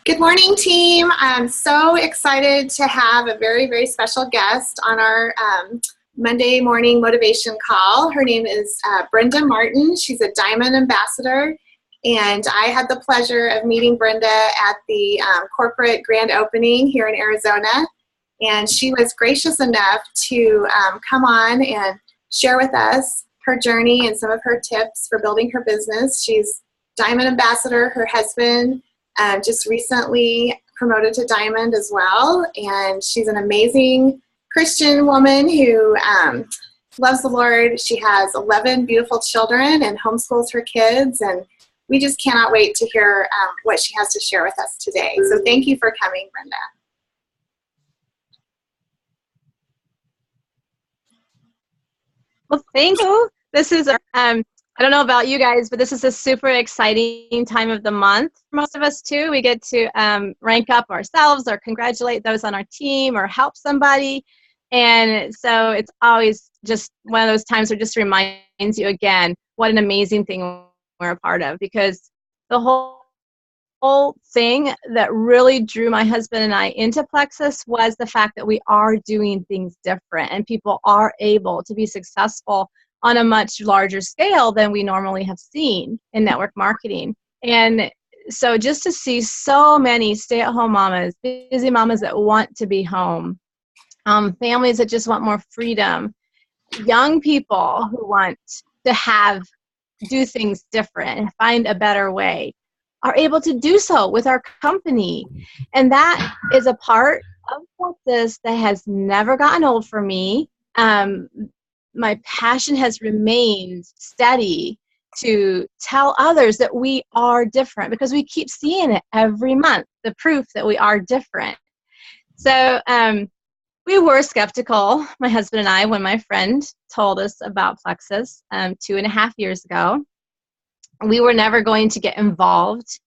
Good morning, team. I'm so excited to have a very, very special guest on our Monday morning motivation call. Her name is Brenda Martin. She's a Diamond Ambassador, and I had the pleasure of meeting Brenda at the corporate grand opening here in Arizona, and she was gracious enough to come on and share with us her journey and some of her tips for building her business. She's Diamond Ambassador. Her husband just recently promoted to Diamond as well, and she's an amazing Christian woman who loves the Lord. She has 11 beautiful children and homeschools her kids, and we just cannot wait to hear what she has to share with us today. So thank you for coming, Brenda. Well, thank you. This is I don't know about you guys, but this is a super exciting time of the month for most of us too. We get to rank up ourselves or congratulate those on our team or help somebody. And so it's always just one of those times where it just reminds you again what an amazing thing we're a part of, because the whole thing that really drew my husband and I into Plexus was the fact that we are doing things different and people are able to be successful on a much larger scale than we normally have seen in network marketing. And so just to see so many stay-at-home mamas, busy mamas that want to be home, families that just want more freedom, young people who want to do things different and find a better way, are able to do so with our company. And that is a part of this that has never gotten old for me. My passion has remained steady to tell others that we are different, because we keep seeing it every month, the proof that we are different. So we were skeptical, my husband and I, when my friend told us about Plexus 2.5 years ago. We were never going to get involved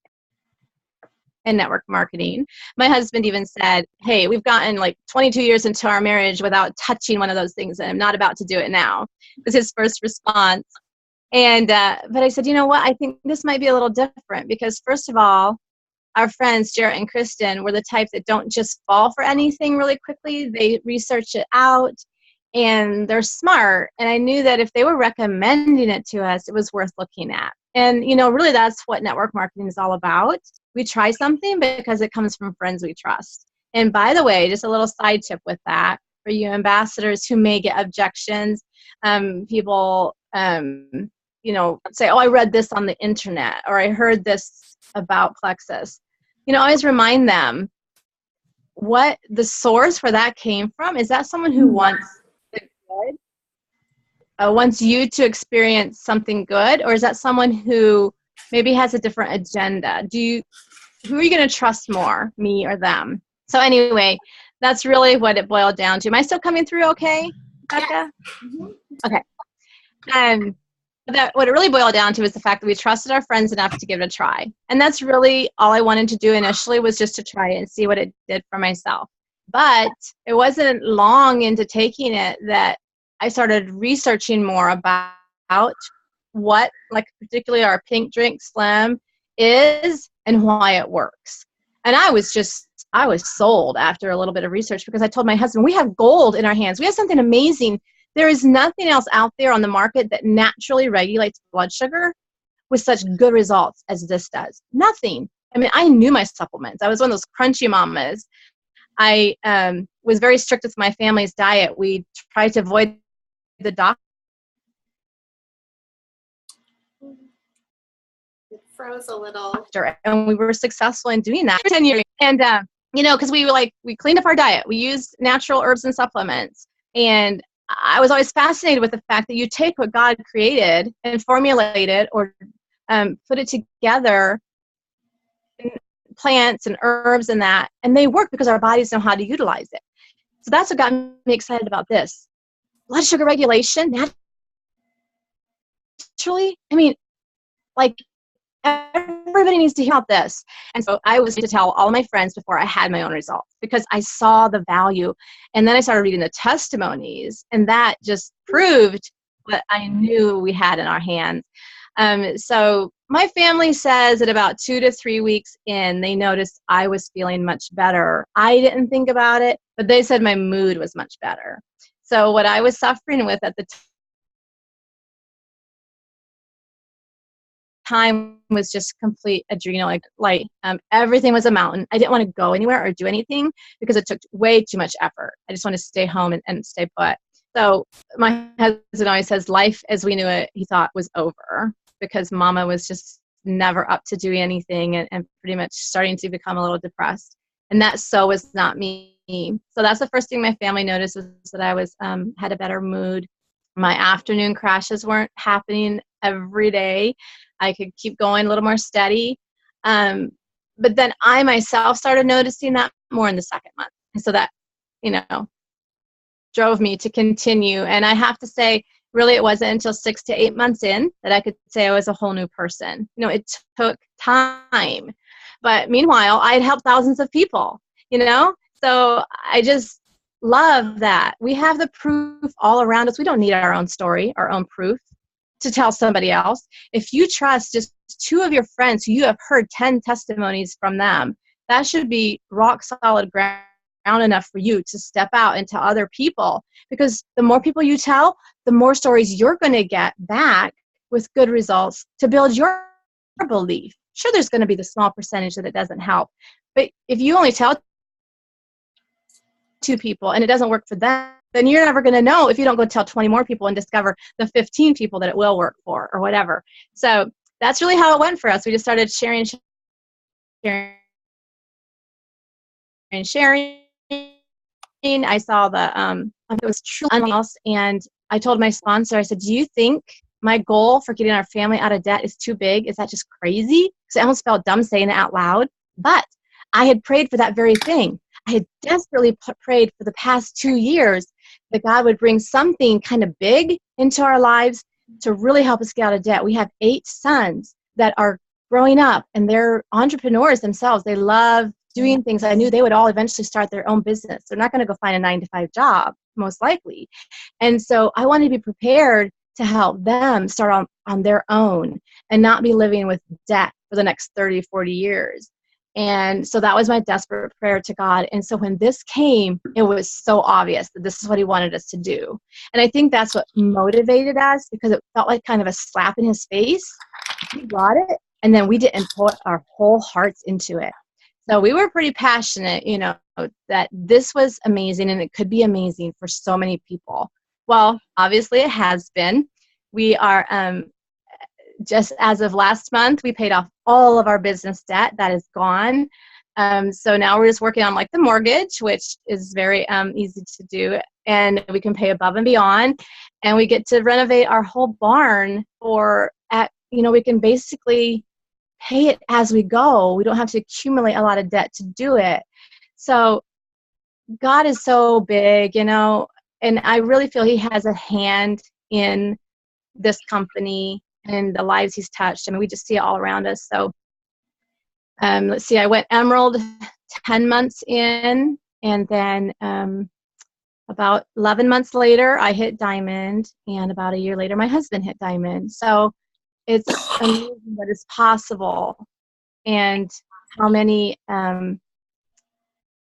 in network marketing. My husband even said, hey, we've gotten like 22 years into our marriage without touching one of those things, and I'm not about to do it now, was his first response. And but I said, you know what, I think this might be a little different, because first of all, our friends Jarrett and Kristen were the type that don't just fall for anything really quickly. They research it out and they're smart, and I knew that if they were recommending it to us, it was worth looking at. And really that's what network marketing is all about. We try something because it comes from friends we trust. And by the way, just a little side tip with that, for you ambassadors who may get objections, people say, oh, I read this on the internet, or I heard this about Plexus. Always remind them what the source for that came from. Is that someone who wants the good? Wants you to experience something good, or is that someone who maybe has a different agenda? Who are you going to trust more, me or them? So anyway, that's really what it boiled down to. Am I still coming through okay, Becca? Yes. Mm-hmm. Okay. What it really boiled down to is the fact that we trusted our friends enough to give it a try. And that's really all I wanted to do initially, was just to try it and see what it did for myself. But it wasn't long into taking it that I started researching more about what, like particularly our Pink Drink Slim is and why it works. And I was sold after a little bit of research, because I told my husband, we have gold in our hands. We have something amazing. There is nothing else out there on the market that naturally regulates blood sugar with such good results as this does. Nothing. I mean, I knew my supplements. I was one of those crunchy mamas. I was very strict with my family's diet. We tried to avoid the doctor. It froze a little. And we were successful in doing that for 10 years. And, because we cleaned up our diet. We used natural herbs and supplements. And I was always fascinated with the fact that you take what God created and formulate it, or put it together, plants and herbs and that, and they work because our bodies know how to utilize it. So that's what got me excited about this. Blood sugar regulation, naturally. I mean, everybody needs to hear about this. And so I was to tell all of my friends before I had my own results, because I saw the value. And then I started reading the testimonies, and that just proved what I knew we had in our hands. So my family says that about 2 to 3 weeks in, they noticed I was feeling much better. I didn't think about it, but they said my mood was much better. So what I was suffering with at the time was just complete adrenal, everything was a mountain. I didn't want to go anywhere or do anything because it took way too much effort. I just wanted to stay home and stay put. So my husband always says life as we knew it, he thought, was over because mama was just never up to doing anything and pretty much starting to become a little depressed. And that so was not me. So that's the first thing my family noticed, was that I was had a better mood. My afternoon crashes weren't happening every day. I could keep going a little more steady. But then I myself started noticing that more in the second month. And so that, drove me to continue. And I have to say, really, it wasn't until 6 to 8 months in that I could say I was a whole new person. It took time. But meanwhile, I had helped thousands of people, So I just love that. We have the proof all around us. We don't need our own story, our own proof to tell somebody else. If you trust just 2 of your friends who you have heard 10 testimonies from them, that should be rock solid ground enough for you to step out and tell other people, because the more people you tell, the more stories you're going to get back with good results to build your belief. Sure, there's going to be the small percentage that it doesn't help, but if you only tell 2 people and it doesn't work for them, then you're never going to know if you don't go tell 20 more people and discover the 15 people that it will work for or whatever. So that's really how it went for us. We just started sharing. I saw it was true else, and I told my sponsor, I said, do you think my goal for getting our family out of debt is too big? Is that just crazy? Because I almost felt dumb saying it out loud. But I had prayed for that very thing. I had desperately prayed for the past 2 years that God would bring something kind of big into our lives to really help us get out of debt. We have 8 sons that are growing up, and they're entrepreneurs themselves. They love doing things. I knew they would all eventually start their own business. They're not going to go find a 9-to-5 job, most likely. And so I wanted to be prepared to help them start on their own and not be living with debt for the next 30, 40 years. And so that was my desperate prayer to God. And so when this came, it was so obvious that this is what he wanted us to do. And I think that's what motivated us, because it felt like kind of a slap in his face. We got it, and then we didn't put our whole hearts into it. So we were pretty passionate, that this was amazing and it could be amazing for so many people. Well, obviously it has been. We are, just as of last month, we paid off all of our business debt. That is gone. So now we're just working on the mortgage, which is very easy to do. And we can pay above and beyond. And we get to renovate our whole barn we can basically pay it as we go. We don't have to accumulate a lot of debt to do it. So God is so big, and I really feel he has a hand in this company and the lives he's touched. I mean, we just see it all around us. So let's see, I went Emerald 10 months in, and then about 11 months later, I hit Diamond, and about a year later, my husband hit Diamond. So it's amazing what is possible and how many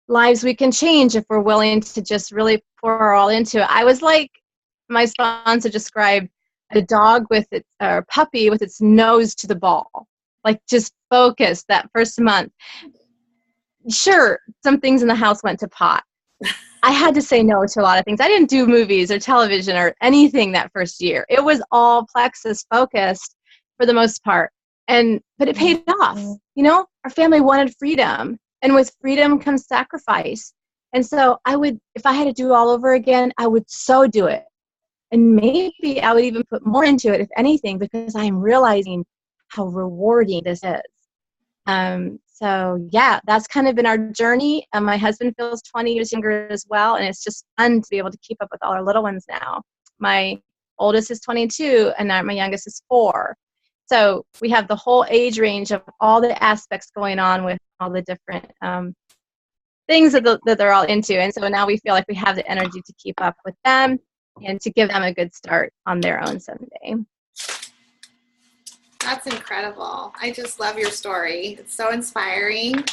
lives we can change if we're willing to just really pour our all into it. I was like my sponsor described, a dog or puppy with its nose to the ball, just focused that first month. Sure, some things in the house went to pot. I had to say no to a lot of things. I didn't do movies or television or anything that first year. It was all Plexus focused for the most part. But it paid off. Our family wanted freedom, and with freedom comes sacrifice. And so if I had to do it all over again, I would so do it. And maybe I would even put more into it, if anything, because I'm realizing how rewarding this is. So yeah, that's kind of been our journey. My husband feels 20 years younger as well, and it's just fun to be able to keep up with all our little ones now. My oldest is 22, and my youngest is 4. So we have the whole age range of all the aspects going on with all the different things that they're all into. And so now we feel like we have the energy to keep up with them and to give them a good start on their own someday. That's incredible. I just love your story. It's so inspiring.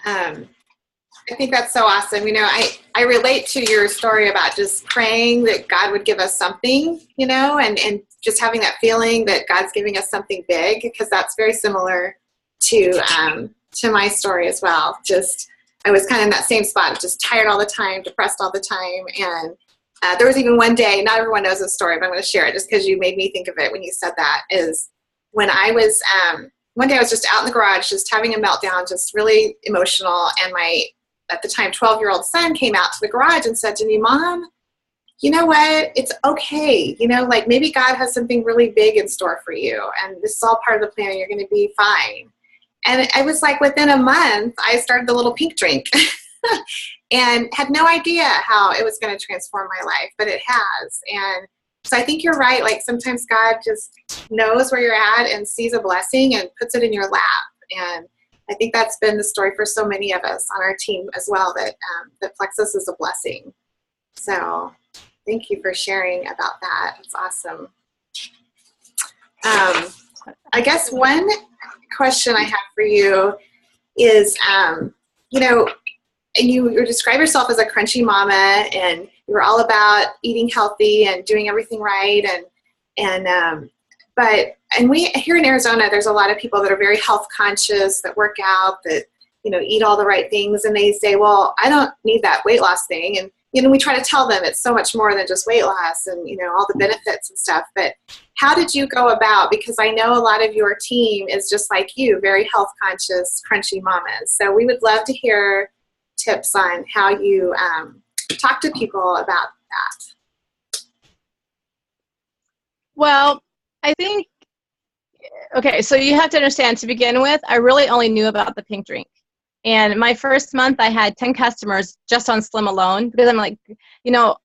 I think that's so awesome. I relate to your story about just praying that God would give us something, and just having that feeling that God's giving us something big, because that's very similar to my story as well. Just, I was kind of in that same spot, just tired all the time, depressed all the time. And there was even one day, not everyone knows this story, but I'm going to share it just because you made me think of it when you said that, is when I was, one day I was just out in the garage, just having a meltdown, just really emotional. And my, at the time, 12-year-old son came out to the garage and said to me, Mom, you know what? It's okay. Like maybe God has something really big in store for you. And this is all part of the plan. You're going to be fine. And I was like, within a month, I started the little pink drink and had no idea how it was going to transform my life, but it has. And so I think you're right. Like sometimes God just knows where you're at and sees a blessing and puts it in your lap. And I think that's been the story for so many of us on our team as well, that Plexus is a blessing. So thank you for sharing about that. It's awesome. I guess one question I have for you is, you describe yourself as a crunchy mama, and you were all about eating healthy and doing everything right. And we here in Arizona, there's a lot of people that are very health conscious, that work out, that, eat all the right things. And they say, well, I don't need that weight loss thing. And, we try to tell them it's so much more than just weight loss and, all the benefits and stuff. But how did you go about, because I know a lot of your team is just like you, very health conscious, crunchy mamas. So we would love to hear tips on how you talk to people about that. Well, I think, okay, so you have to understand, to begin with, I really only knew about the pink drink. And my first month, I had 10 customers just on Slim alone, because I'm like,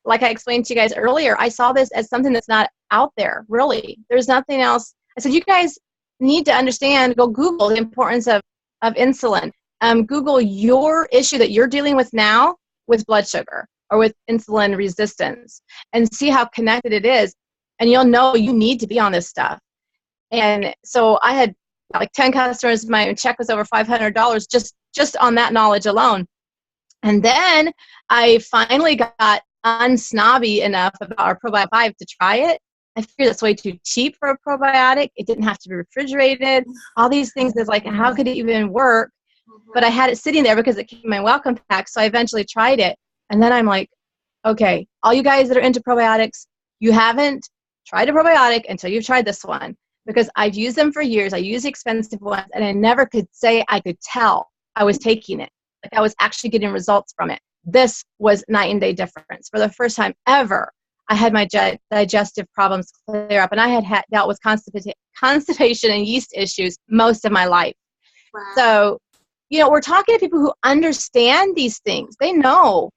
like I explained to you guys earlier, I saw this as something that's not out there, really. There's nothing else. I said, you guys need to understand, go Google the importance of insulin. Google your issue that you're dealing with now with blood sugar or with insulin resistance, and see how connected it is. And you'll know you need to be on this stuff. And so I had like 10 customers. My check was over $500 just on that knowledge alone. And then I finally got unsnobby enough about our Probiotic 5 to try it. I figured that's way too cheap for a probiotic. It didn't have to be refrigerated. All these things is like, how could it even work? But I had it sitting there because it came in my welcome pack. So I eventually tried it. And then I'm like, okay, all you guys that are into probiotics, you haven't tried a probiotic until you've tried this one. Because I've used them for years. I use expensive ones, and I never could say I could tell I was taking it. Like I was actually getting results from it. This was night and day difference. For the first time ever, I had my digestive problems clear up, and I had dealt with constipation and yeast issues most of my life. Wow. So, we're talking to people who understand these things. They know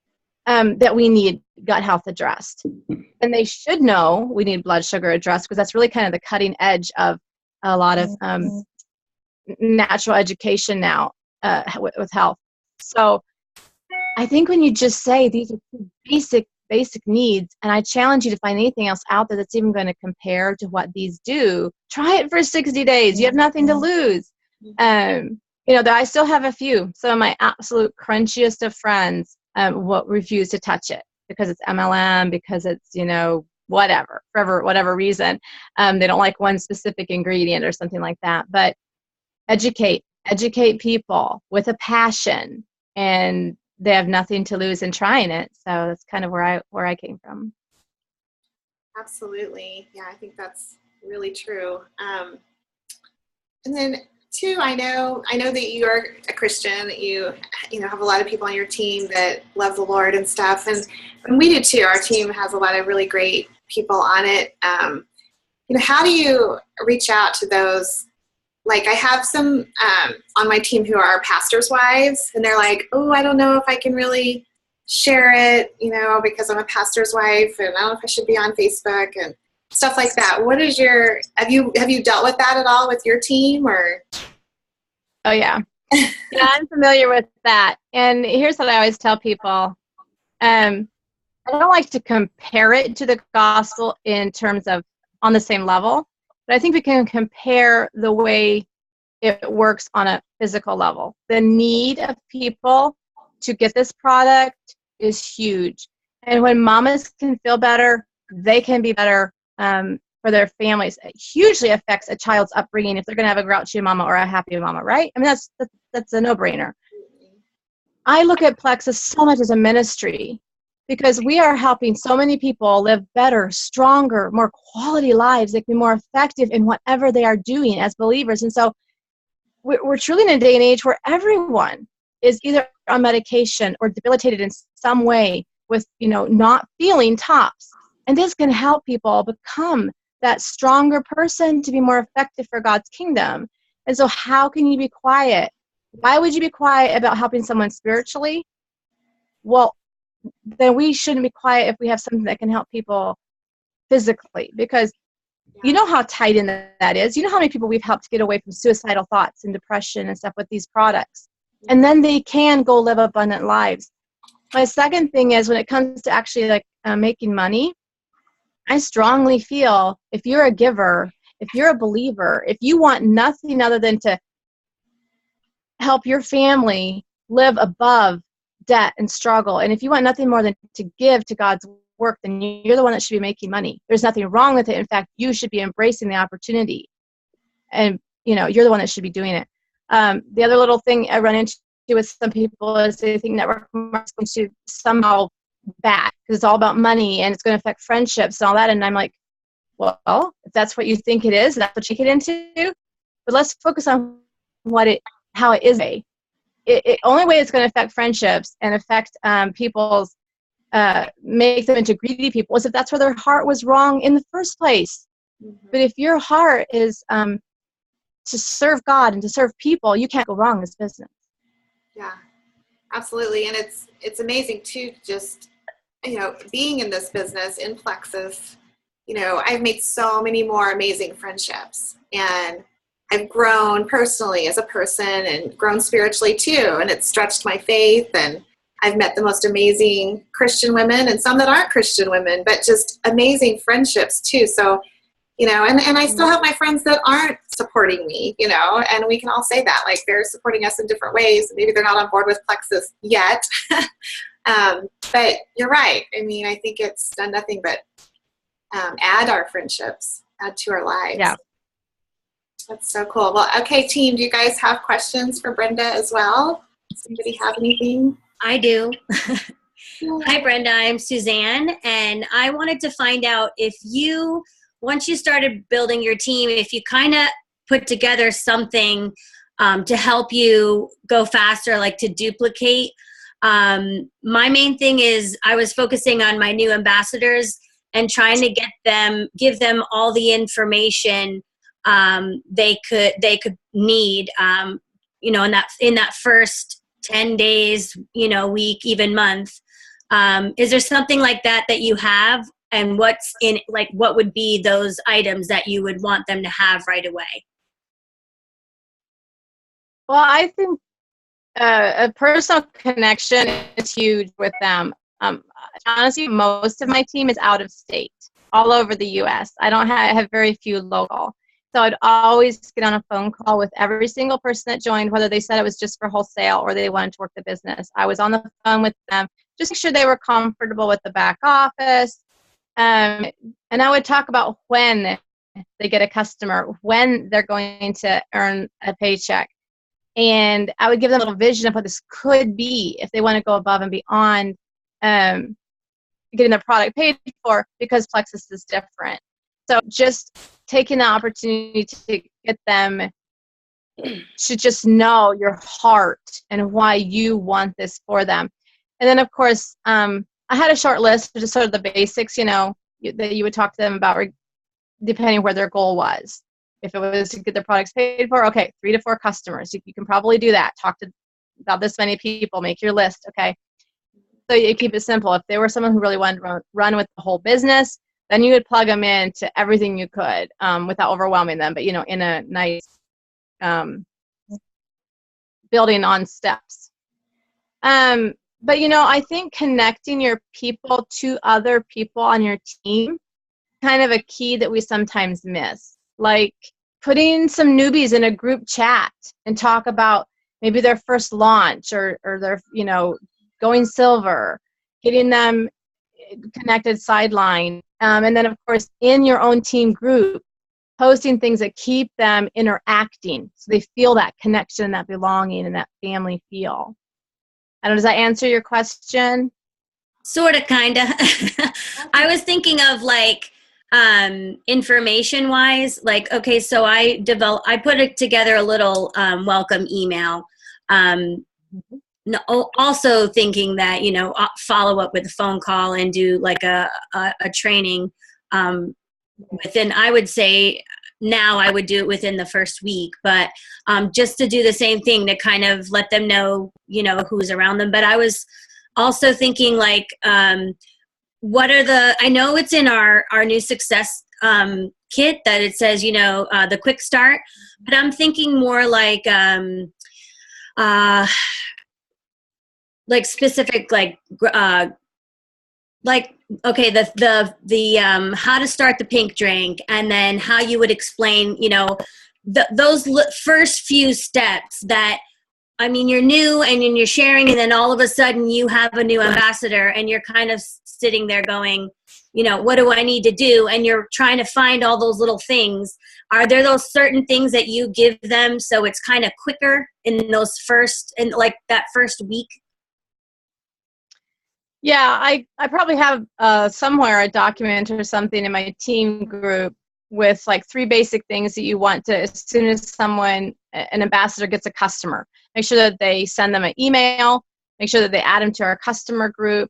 that we need gut health addressed. And they should know we need blood sugar addressed, because that's really kind of the cutting edge of a lot of natural education now with health. So I think when you just say these are basic needs, and I challenge you to find anything else out there that's even going to compare to what these do, try it for 60 days. You have nothing to lose. I still have a few. Some of my absolute crunchiest of friends refuse to touch it because it's MLM, because it's, whatever, for whatever reason. They don't like one specific ingredient or something like that. But educate people with a passion, and they have nothing to lose in trying it. So that's kind of where I came from. Absolutely. Yeah, I think that's really true. And then too, I know that you are a Christian, that you have a lot of people on your team that love the Lord and stuff. And we do too. Our team has a lot of really great people on it. How do you reach out to those? Like I have some on my team who are pastors' wives, and they're like, oh, I don't know if I can really share it, because I'm a pastor's wife, and I don't know if I should be on Facebook and stuff like that. What is have you dealt with that at all with your team, or? Oh yeah. Yeah, I'm familiar with that. And here's what I always tell people. I don't like to compare it to the gospel in terms of on the same level. But I think we can compare the way it works on a physical level. The need of people to get this product is huge. And when mamas can feel better, they can be better for their families. It hugely affects a child's upbringing if they're going to have a grouchy mama or a happy mama, right? I mean, that's a no-brainer. I look at Plexus so much as a ministry because we are helping so many people live better, stronger, more quality lives. They can be more effective in whatever they are doing as believers. And so we're truly in a day and age where everyone is either on medication or debilitated in some way with, not feeling tops. And this can help people become that stronger person to be more effective for God's kingdom. And so how can you be quiet? Why would you be quiet about helping someone spiritually? Well, then we shouldn't be quiet if we have something that can help people physically, because you know how tight in that is. You know how many people we've helped get away from suicidal thoughts and depression and stuff with these products. And then they can go live abundant lives. My second thing is when it comes to actually making money, I strongly feel if you're a giver, if you're a believer, if you want nothing other than to help your family live above debt and struggle, and if you want nothing more than to give to God's work, then you're the one that should be making money. There's nothing wrong with it. In fact, you should be embracing the opportunity, and you're the one that should be doing it. The other little thing I run into with some people is they think network marketing is going to somehow bad because it's all about money and it's going to affect friendships and all that. And I'm like, well, if that's what you think it is, that's what you get into. But let's focus on how it is. It only way it's going to affect friendships and affect people's make them into greedy people is if that's where their heart was wrong in the first place. Mm-hmm. But if your heart is to serve God and to serve people, you can't go wrong in this business. Yeah, absolutely. And it's amazing too, just, being in this business in Plexus, I've made so many more amazing friendships, and I've grown personally as a person and grown spiritually too. And it's stretched my faith, and I've met the most amazing Christian women and some that aren't Christian women, but just amazing friendships too. So, and I still have my friends that aren't supporting me, and we can all say that, like, they're supporting us in different ways. Maybe they're not on board with Plexus yet. But you're right. I mean, I think it's done nothing but add our friendships, add to our lives. Yeah. That's so cool. Well, okay, team, do you guys have questions for Brenda as well? Does anybody have anything? I do. Hi, Brenda. I'm Suzanne, and I wanted to find out if once you started building your team, if you kind of put together something to help you go faster, like to duplicate. My main thing is I was focusing on my new ambassadors and trying to give them all the information they could need, in that first 10 days, week, even month. Is there something like that you have, and what would be those items that you would want them to have right away? Well, I think a personal connection is huge with them. Honestly, most of my team is out of state, all over the U.S. I have very few local. So I'd always get on a phone call with every single person that joined, whether they said it was just for wholesale or they wanted to work the business. I was on the phone with them, just make sure they were comfortable with the back office. And I would talk about when they get a customer, when they're going to earn a paycheck. And I would give them a little vision of what this could be if they want to go above and beyond getting their product paid for, because Plexus is different. So just taking the opportunity to get them to just know your heart and why you want this for them. And then, of course, I had a short list of just sort of the basics, that you would talk to them about depending where their goal was. If it was to get their products paid for, okay, 3 to 4 customers. You can probably do that. Talk to about this many people. Make your list, okay? So you keep it simple. If they were someone who really wanted to run with the whole business, then you would plug them into everything you could without overwhelming them, but, in a nice building on steps. But, I think connecting your people to other people on your team, kind of a key that we sometimes miss. like putting some newbies in a group chat and talk about maybe their first launch or their, going silver, getting them connected sideline. And then, of course, in your own team group, posting things that keep them interacting so they feel that connection, that belonging, and that family feel. I don't know, does that answer your question? Sort of, kind of. I was thinking of like information wise, like, okay, so I put it together a little welcome email. Also thinking that, follow up with a phone call and do like a training within, I would say now I would do it within the first week, but just to do the same thing to kind of let them know, who's around them. But I was also thinking like, what are I know it's in our new success kit that it says, the quick start, but I'm thinking more like specific, okay, the how to start the pink drink, and then how you would explain, those first few steps that, I mean, you're new and you're sharing, and then all of a sudden you have a new ambassador and you're kind of sitting there going, what do I need to do? And you're trying to find all those little things. Are there those certain things that you give them so it's kind of quicker in those like that first week? Yeah, I probably have somewhere a document or something in my team group with like 3 basic things that you want to, as soon as an ambassador gets a customer, make sure that they send them an email, make sure that they add them to our customer group,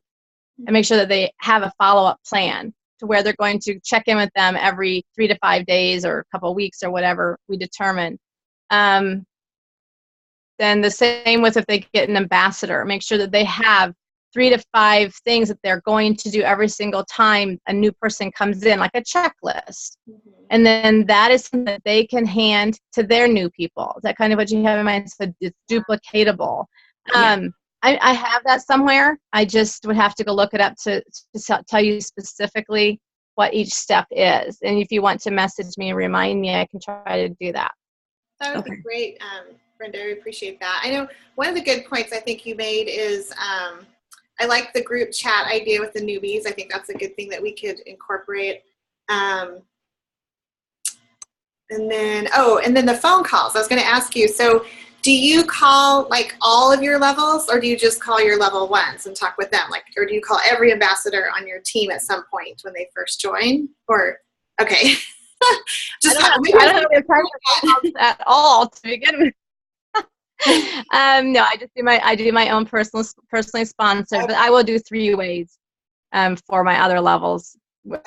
and make sure that they have a follow-up plan to where they're going to check in with them every 3 to 5 days or a couple of weeks or whatever we determine. Then the same with if they get an ambassador, make sure that they have 3 to 5 things that they're going to do every single time a new person comes in, like a checklist. Mm-hmm. And then that is something that they can hand to their new people. Is that kind of what you have in mind? So it's duplicatable. Yeah. I have that somewhere. I just would have to go look it up to tell you specifically what each step is. And if you want to message me and remind me, I can try to do that. That would be great, Brenda. I appreciate that. I know one of the good points I think you made is I like the group chat idea with the newbies. I think that's a good thing that we could incorporate. And then the phone calls. I was going to ask you, so do you call like all of your levels, or do you just call your level ones and talk with them? Or do you call every ambassador on your team at some point when they first join? Or, okay. I don't know if time at all to begin with. No, I do my own personally sponsored, but I will do 3 ways for my other levels.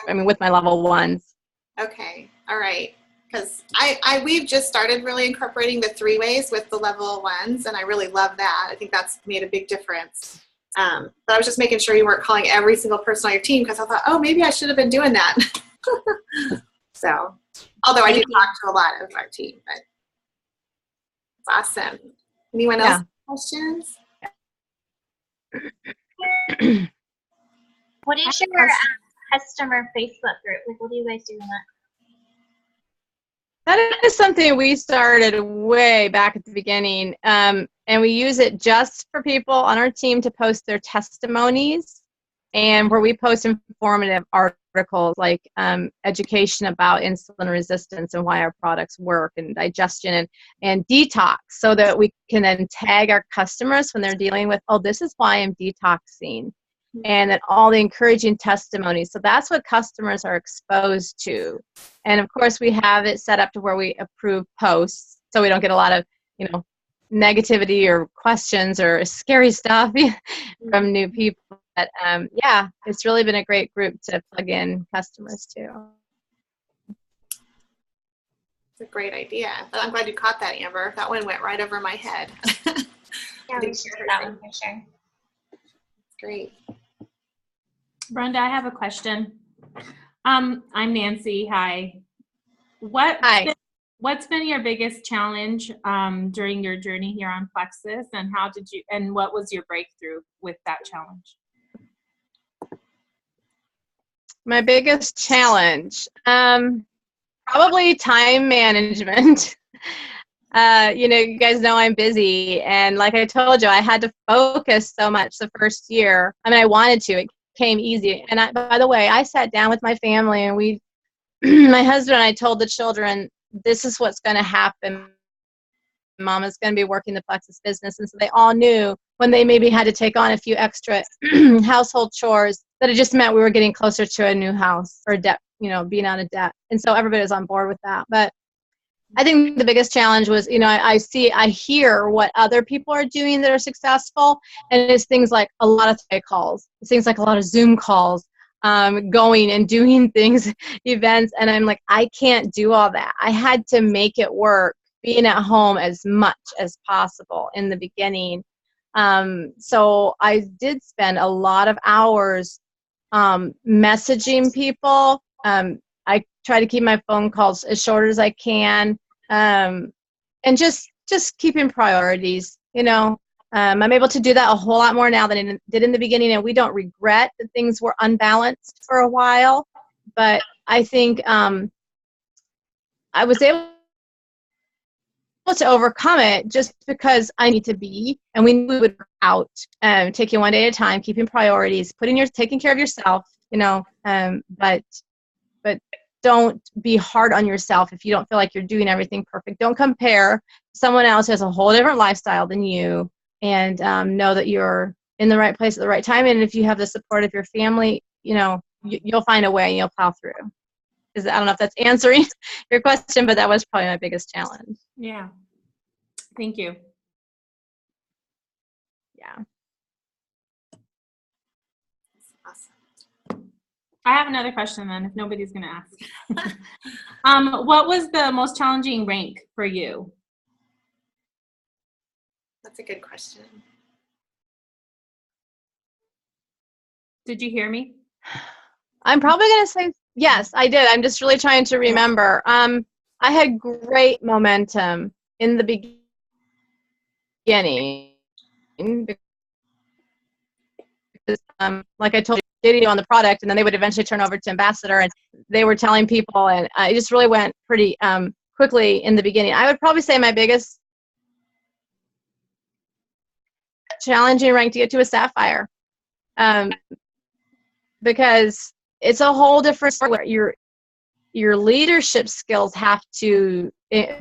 I mean, with my level ones. Okay, all right. Because we've just started really incorporating the 3 ways with the level ones, and I really love that. I think that's made a big difference. But I was just making sure you weren't calling every single person on your team, because I thought, oh, maybe I should have been doing that. So, although I do talk to a lot of our team, but it's awesome. Anyone else have questions? What is your customer Facebook group? Like, what do you guys do in that? That is something we started way back at the beginning, and we use it just for people on our team to post their testimonies, and where we post informative articles like education about insulin resistance and why our products work, and digestion and detox, so that we can then tag our customers when they're dealing with, oh, this is why I'm detoxing, and then all the encouraging testimonies. So that's what customers are exposed to. And of course, we have it set up to where we approve posts, so we don't get a lot of, negativity or questions or scary stuff from new people. But yeah, it's really been a great group to plug in customers to. It's a great idea. I'm glad you caught that, Amber. That one went right over my head. Yeah, we should do that one for sure. Great. Brenda, I have a question. I'm Nancy. Hi. Hi. What's been your biggest challenge during your journey here on Plexus, and what was your breakthrough with that challenge? My biggest challenge. Probably time management. You guys know I'm busy, and like I told you, I had to focus so much the first year. I mean, I wanted to. It came easy. And by the way, I sat down with my family, and my husband and I told the children, this is what's going to happen. Mama's going to be working the Plexus business. And so they all knew when they maybe had to take on a few extra household chores that it just meant we were getting closer to a new house or debt, being out of debt. And so everybody was on board with that. But I think the biggest challenge was, I hear what other people are doing that are successful. And it's things like a lot of calls, it's things like a lot of Zoom calls, going and doing things, events. And I'm like, I can't do all that. I had to make it work, being at home as much as possible in the beginning. So I did spend a lot of hours messaging people. I try to keep my phone calls as short as I can, and just keeping priorities. I'm able to do that a whole lot more now than I did in the beginning, and we don't regret that things were unbalanced for a while. But I think I was able to overcome it just because I need to be, and we would work out, taking one day at a time, keeping priorities, taking care of yourself, but don't be hard on yourself if you don't feel like you're doing everything perfect. Don't compare. Someone else who has a whole different lifestyle than you, and know that you're in the right place at the right time. And if you have the support of your family, you'll find a way and you'll plow through. I don't know if that's answering your question, but that was probably my biggest challenge. Yeah. Thank you. Yeah. Awesome. I have another question then, if nobody's going to ask. What was the most challenging rank for you? That's a good question. Did you hear me? I'm probably going to say yes, I did. I'm just really trying to remember. I had great momentum in the beginning because, like I told you, on the product, and then they would eventually turn over to Ambassador, and they were telling people, and it just really went pretty quickly in the beginning. I would probably say my biggest challenging rank to get to a Sapphire, because it's a whole different story where your leadership skills have to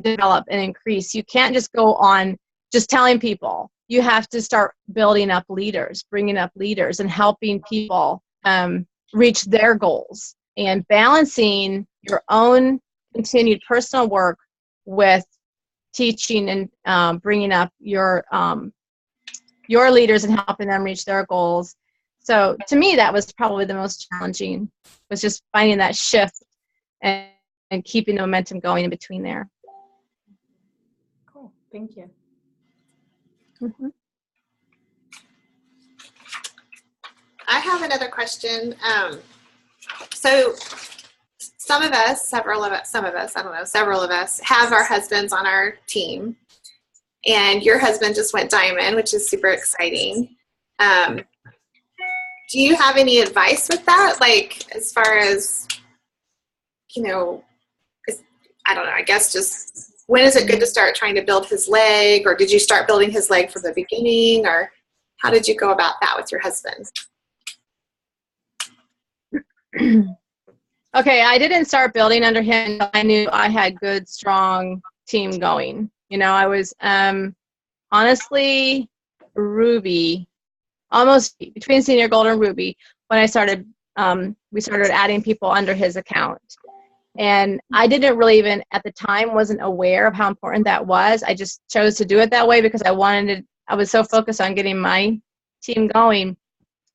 develop and increase. You can't just go on just telling people. You have to start building up leaders, bringing up leaders, and helping people reach their goals, and balancing your own continued personal work with teaching and bringing up your leaders and helping them reach their goals. So to me, that was probably the most challenging, was just finding that shift and keeping the momentum going in between there. Cool. Thank you. Mm-hmm. I have another question. So several of us, I don't know, several of us have our husbands on our team, and your husband just went Diamond, which is super exciting. Do you have any advice with that? Like, as far as, I don't know, I guess just when is it good to start trying to build his leg, or did you start building his leg from the beginning, or how did you go about that with your husband? Okay, I didn't start building under him until I knew I had good, strong team going. I was honestly Ruby, almost between Senior Gold and Ruby, when I started. We started adding people under his account, and I didn't really even at the time wasn't aware of how important that was. I just chose to do it that way because I was so focused on getting my team going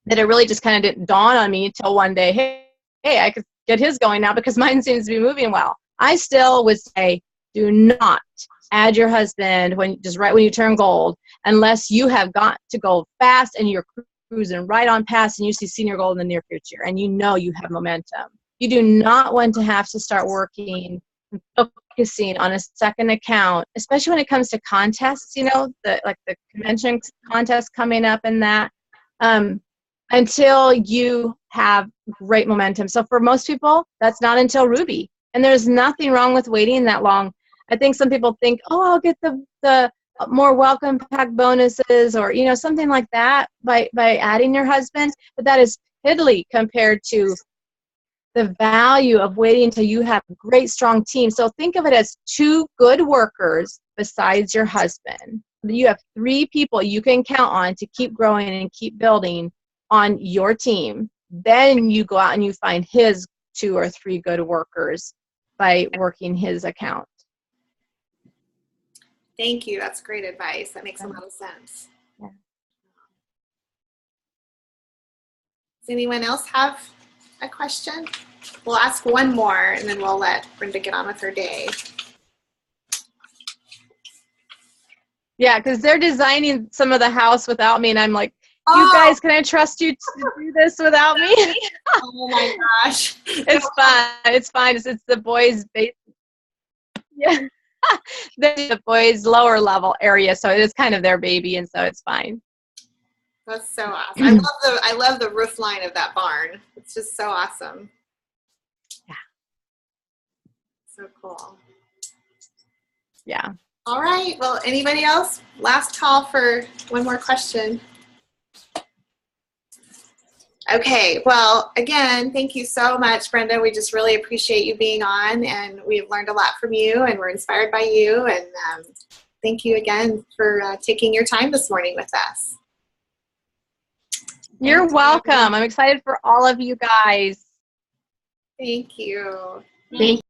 that it really just kind of didn't dawn on me until one day, hey, I could get his going now because mine seems to be moving well. I still would say, do not add your husband right when you turn gold, unless you have got to go fast and you're cruising right on past and you see Senior Gold in the near future and you have momentum. You do not want to have to start working and focusing on a second account, especially when it comes to contests, the convention contests coming up and that, until you have great momentum. So for most people, that's not until Ruby. And there's nothing wrong with waiting that long. I think some people think, oh, I'll get the more welcome pack bonuses or, you know, something like that by adding your husband. But that is piddly compared to the value of waiting until you have a great, strong team. So think of it as 2 good workers besides your husband. You have 3 people you can count on to keep growing and keep building on your team. Then you go out and you find his 2 or 3 good workers by working his account. Thank you. That's great advice. That makes a lot of sense. Yeah. Does anyone else have a question? We'll ask one more and then we'll let Brenda get on with her day. Yeah, because they're designing some of the house without me, and I'm like, you guys, can I trust you to do this without me? Oh my gosh. It's fun. It's fine. It's the boys' base. Yeah. The boys' lower level area, so it is kind of their baby, and so it's fine. That's so awesome. I love the roof line of that barn. It's just so awesome. Yeah. So cool. Yeah. All right. Well, anybody else? Last call for one more question. Okay. Well, again, thank you so much, Brenda. We just really appreciate you being on, and we've learned a lot from you, and we're inspired by you. And thank you again for taking your time this morning with us. You're welcome. I'm excited for all of you guys. Thank you. Thank